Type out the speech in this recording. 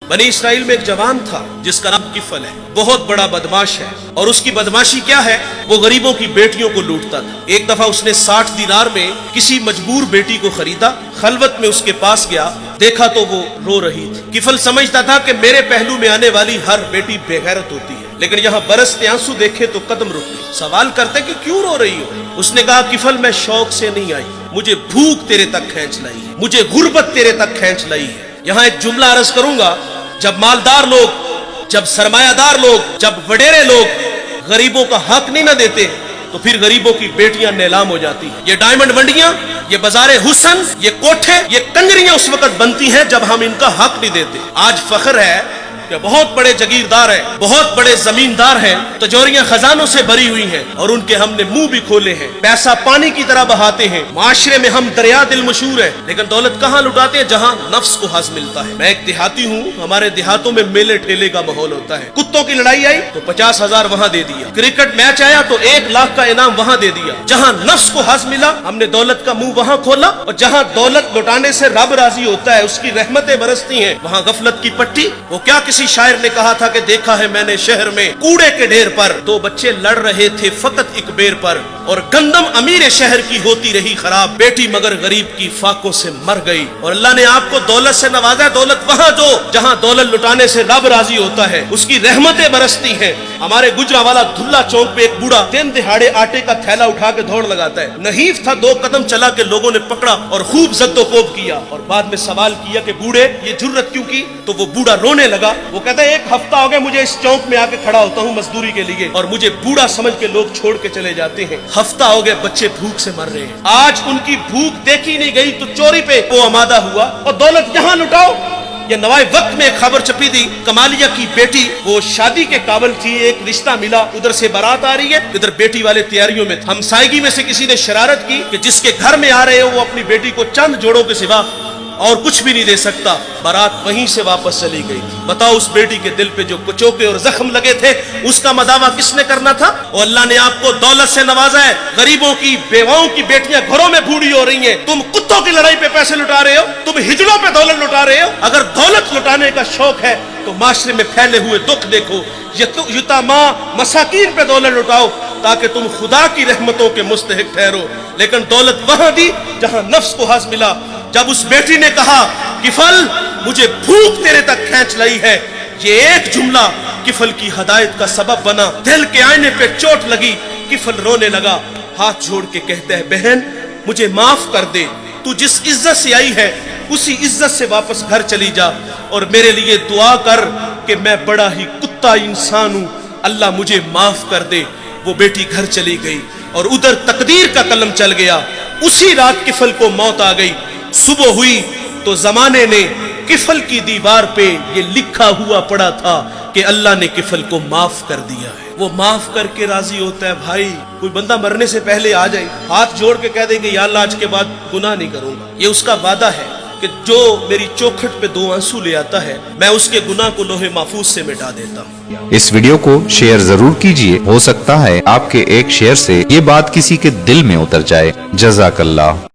बनी इसराइल में एक जवान था जिसका नाम किफल है, बहुत बड़ा बदमाश है। और उसकी बदमाशी क्या है, वो गरीबों की बेटियों को लूटता था। एक दफा उसने 60 दिनार में किसी मजबूर बेटी को खरीदा, खलवत में उसके पास गया, देखा तो वो रो रही थी। किफल समझता था कि मेरे पहलू में आने वाली हर बेटी बेगैरत होती है, लेकिन यहाँ बरसते आंसू देखे तो कदम रुक गए। सवाल करते कि क्यों रो रही हो? उसने कहा किफल मैं शौक से नहीं आई, मुझे भूख तेरे तक खींच लाई है, मुझे गुर्बत तेरे तक खींच लाई है। यहाँ एक जुमला अर्ज करूंगा, जब मालदार लोग, जब सरमायादार लोग, जब वडेरे लोग गरीबों का हक नहीं ना देते तो फिर गरीबों की बेटियां नीलाम हो जाती हैं। ये डायमंड मंडियां, ये बाजारे हुसन, ये कोठे, ये कंजरियां उस वक्त बनती हैं जब हम इनका हक नहीं देते। आज फख्र है कि बहुत बड़े जगीरदार हैं, बहुत बड़े जमींदार हैं, तिजोरियां खजानों से भरी हुई हैं और उनके हमने मुंह भी खोले हैं, पैसा पानी की तरह बहाते हैं। माशरे में हम दरिया दिल मशहूर है, लेकिन दौलत कहाँ लुटाते हैं? जहाँ नफ्स को हज मिलता है। मैं एक देहाती हूँ, हमारे देहातों में मेले ठेले का माहौल होता है। कुत्तों की लड़ाई आई तो 50,000 वहाँ दे दिया, क्रिकेट मैच आया तो 1 लाख का इनाम वहाँ दे दिया। जहाँ नफ्स को हज मिला हमने दौलत का मुंह वहाँ खोला, और जहाँ दौलत लुटाने से रब राजी होता है, उसकी रहमतें बरसती हैं, वहाँ गफलत की पट्टी। वो क्या किसी शायर ने कहा था कि देखा है मैंने शहर में कूड़े के ढेर पर 2 बच्चे लड़ रहे थे फकत एक बेर पर, और गंदम अमीर शहर की होती रही खराब, बेटी मगर गरीब की फाकों से मर गई। और अल्लाह ने आपको दौलत से नवाजा, दौलत वहाँ दो जहाँ दौलत लुटाने से रब राजी होता है, उसकी रहमतें बरसती हैं। हमारे गुजरावाला धुल्ला चौक पे एक बूढ़ा दिन दिहाड़े आटे का थैला उठा के दौड़ लगाता है। नहीफ था, 2 कदम चला के लोगों ने पकड़ा और खूब जद्दोकोब किया, और बाद में सवाल किया कि बूढ़े ये जुर्रत क्यों की? तो वो बूढ़ा रोने लगा। वो कहता है 1 हफ्ता हो गया मुझे इस चौक में आके खड़ा होता हूँ मजदूरी के लिए, और मुझे बूढ़ा समझ के लोग छोड़ के चले जाते हैं। हफ्ता हो गया बच्चे भूख से मर रहे हैं। आज उनकी भूख देखी नहीं गई तो चोरी पे वो आमादा हुआ, और दौलत यहाँ लुटाओ। ये नवाए वक्त में खबर छपी थी, कमालिया की बेटी वो शादी के काबिल थी, एक रिश्ता मिला, उधर से बारात आ रही है, इधर बेटी वाले तैयारियों में। हमसायगी में से किसी ने शरारत की कि जिसके घर में आ रहे हो वो अपनी बेटी को चंद जोड़ों के सिवा और कुछ भी नहीं दे सकता। बारात वहीं से वापस चली गई थी। बताओ उस बेटी के दिल पे जो कुचोके और जख्म लगे थे, उसका मदावा किसने करना था? और अल्लाह ने आपको दौलत से नवाजा है। गरीबों की बेवाओं की बेटियां घरों में बूढ़ी हो रही हैं, तुम कुत्तों की लड़ाई पे पैसे लुटा रहे हो, तुम हिजड़ों पे दौलत लुटा रहे हो। अगर दौलत लुटाने का शौक है तो माशरे में फैले हुए दुख देखो, यतामा मसाकीन पे दौलत लुटाओ ताकि तुम खुदा की रहमतों के मुस्तहिक ठहरो। लेकिन दौलत वहां दी जहां नफ्स को हज मिला। जब उस बेटी ने कहा किफल मुझे भूख तेरे तक खींच लाई है, ये एक जुमला किफल की हदायत का सबब बना। दिल के आईने पे चोट लगी, किफल रोने लगा, हाथ जोड़ के कहता है बहन मुझे माफ कर दे, तू जिस इज्जत से आई है उसी इज्जत से वापस घर चली जा, और मेरे लिए दुआ कर कि मैं बड़ा ही कुत्ता इंसान हूं, अल्लाह मुझे माफ कर दे। वो बेटी घर चली गई और उधर तकदीर का कलम चल गया। उसी रात किफल को मौत आ गई। सुबह हुई तो जमाने ने किफल की दीवार पे ये लिखा हुआ पड़ा था कि अल्लाह ने किफल को माफ कर दिया है। वो माफ करके राजी होता है। भाई कोई बंदा मरने से पहले आ जाए, हाथ जोड़ के कह दे कि या अल्लाह आज के बाद गुनाह नहीं करूंगा, ये उसका वादा है कि जो मेरी चौखट पे 2 आंसू ले आता है मैं उसके गुनाह को लोहे महफूज से मिटा देता हूँ। इस वीडियो को शेयर जरूर कीजिए, हो सकता है आपके एक शेयर से ये बात किसी के दिल में उतर जाए। जज़ाकल्लाह।